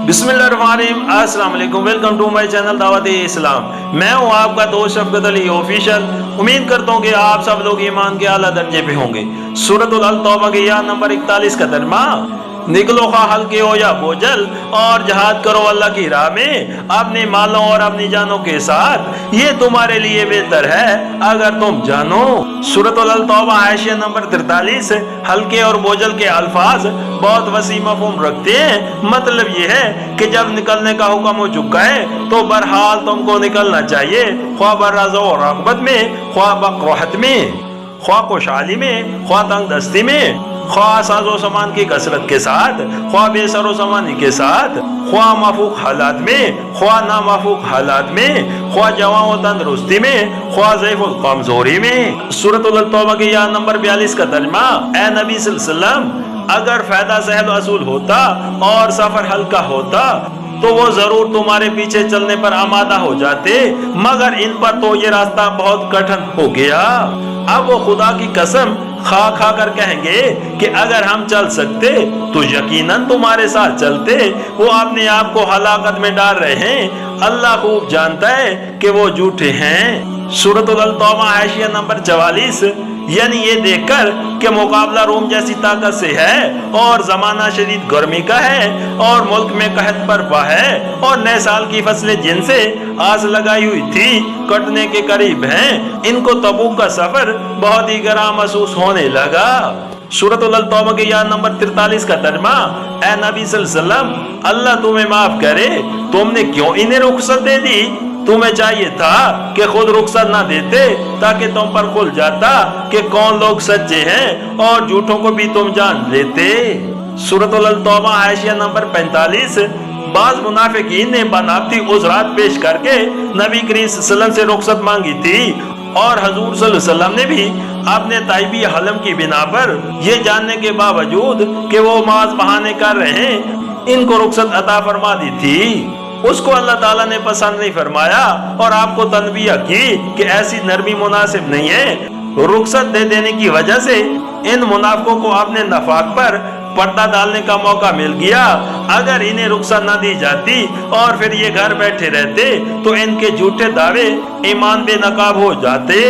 बिस्मिल्लाहिर्रहमानिर्रहीम, अस्सलाम वालेकुम। वेलकम टू माय चैनल दावत इस्लाम। मैं हूं आपका दोस्त शफकत अली ऑफिशियल। उम्मीद करता हूं कि आप सब लोग ईमान के आला दर्जे पे होंगे। सूरतुल अल तौबा की आयत नंबर 41 का तर्जुमा, निकलो खा हल्के हो या बोझल और जहाद करो अल्लाह की राह में अपने मालों और अपनी जानों के साथ, ये तुम्हारे लिए बेहतर है अगर तुम जानो। सूरतुल अल तौबा हाशिया नंबर 43। हल्के और बोझल के अल्फाज बहुत वसी मफहूम रखते हैं। मतलब ये है कि जब निकलने का हुक्म हो चुका है तो बहरहाल तुमको निकलना चाहिए, ख्वाह बर्राज़ो और रग़बत में, ख्वाह बक़रहत में, ख्वाह खुशहाली में, ख्वाह तंग दस्ती में, ख्वाह साजो सामान की कसरत के साथ, ख्वाह बेसरो सामानी के साथ, ख्वाह माफूक हालात में, ख्वाह नामाफूक हालात में, ख्वाह जवां व तंदरुस्ती में, ख्वाह ज़ईफ़ व कमजोरी में। सूरतुल तौबा की आयत नंबर 42 का तर्जुमा, ए नबी सल्लल्लाहु अलैहि वसल्लम, अगर फायदा सहल असूल होता और सफर हल्का होता तो वो जरूर तुम्हारे पीछे चलने पर आमादा हो जाते, मगर इन पर तो ये रास्ता बहुत कठिन हो गया। अब वो खुदा की कसम खा खा कर कहेंगे कि अगर हम चल सकते तो यकीनन तुम्हारे साथ चलते। वो अपने आप को हलाकत में डाल रहे हैं, अल्लाह खूब जानता है कि वो झूठे हैं। सूरतुल तौबा हाशिया नंबर 44। यानी ये देखकर कि मुकाबला रोम जैसी ताकत से है और जमाना शदीद गर्मी का है और मुल्क में कहत बर्फा है और नए साल की फसलें जिनसे आस लगाई हुई थी कटने के करीब हैं, इनको तबूक का सफर बहुत ही गहरा महसूस होने लगा। सूरतुल तौबा की आयत नंबर 43 का तर्जुमा, ए नबी सल्लल्लाहु अलैहि वसल्लम, अल्लाह तुम्हें माफ करे, तुमने क्यों इन्हें रुखसत दे दी? तुम्हें चाहिए था कि खुद रुखसत ना देते ताकि तुम पर खुल जाता कि कौन लोग सच्चे हैं और झूठों को भी तुम जान लेते। सूरतुल तौबा हाशिया नंबर 45। बाज मुनाफिकीन ने बनावटी उज़रात पेश करके नबी करीम सल्लल्लाहु अलैहि वसल्लम से रुखसत मांगी थी और हजूर सल्लल्लाहु अलैहि वसल्लम ने भी अपने ताइबी हलम की बिना पर यह जानने के बावजूद कि वो माज बहाने कर रहे हैं, इनको रुखसत अता फरमा दी थी। उसको अल्लाह ताला ने पसंद नहीं फरमाया और आपको तनबीह की कि ऐसी नरमी मुनासिब नहीं है। रुखसत दे देने की वजह से इन मुनाफिकों को अपने नफाक पर पर्दा डालने का मौका मिल गया। अगर इन्हें रुखसत न दी जाती और फिर ये घर बैठे रहते तो इनके झूठे दावे ईमान बेनकाब हो जाते।